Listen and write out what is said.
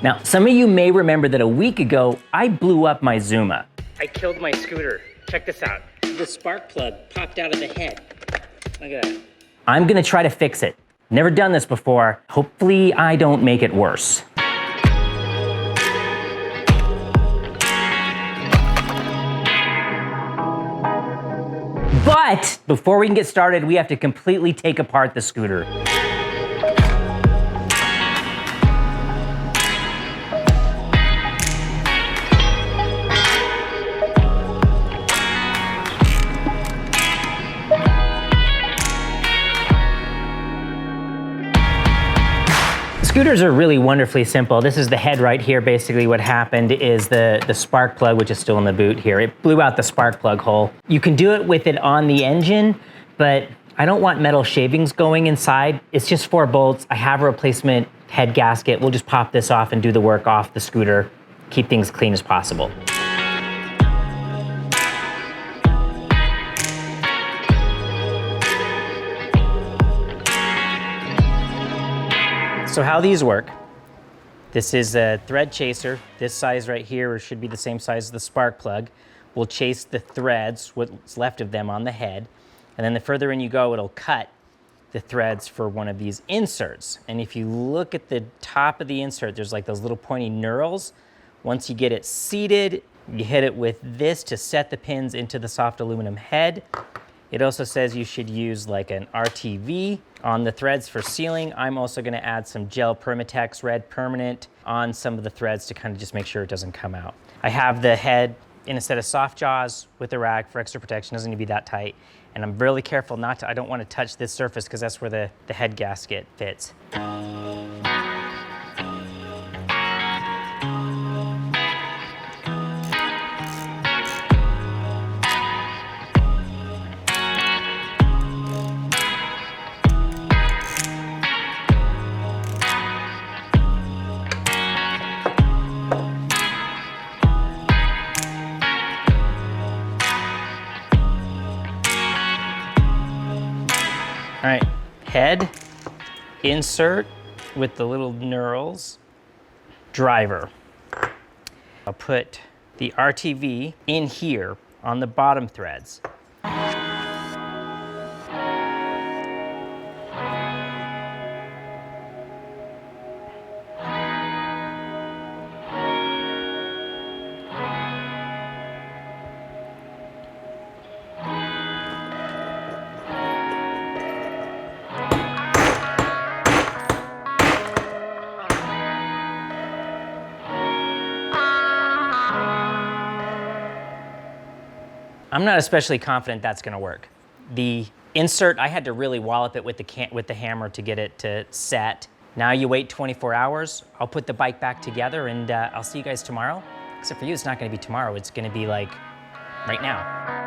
Now, some of you may remember that a week ago, I blew up my Zuma. I killed my scooter. Check this out. The spark plug popped out of the head. Look at that. I'm gonna try to fix it. Never done this before. Hopefully I don't make it worse. But before we can get started, we have to completely take apart the scooter. Scooters are really wonderfully simple. This is the head right here. Basically what happened is the spark plug, which is still in the boot here, it blew out the spark plug hole. You can do it with it on the engine, but I don't want metal shavings going inside. It's just 4 bolts. I have a replacement head gasket. We'll just pop this off and do the work off the scooter, keep things clean as possible. So how these work, this is a thread chaser. This size right here should be the same size as the spark plug. We'll chase the threads, what's left of them on the head. And then the further in you go, it'll cut the threads for one of these inserts. And if you look at the top of the insert, there's like those little pointy knurls. Once you get it seated, you hit it with this to set the pins into the soft aluminum head. It also says you should use like an RTV on the threads for sealing. I'm also gonna add some gel-permatex red permanent on some of the threads to kind of just make sure it doesn't come out. I have the head in a set of soft jaws with a rag for extra protection. Doesn't need to be that tight. And I'm really careful not to, I don't wanna touch this surface because that's where the head gasket fits. All right, head, insert with the little knurls, driver. I'll put the RTV in here on the bottom threads. I'm not especially confident that's gonna work. The insert, I had to really wallop it with the hammer to get it to set. Now you wait 24 hours, I'll put the bike back together and I'll see you guys tomorrow. Except for you, it's not gonna be tomorrow, it's gonna be like right now.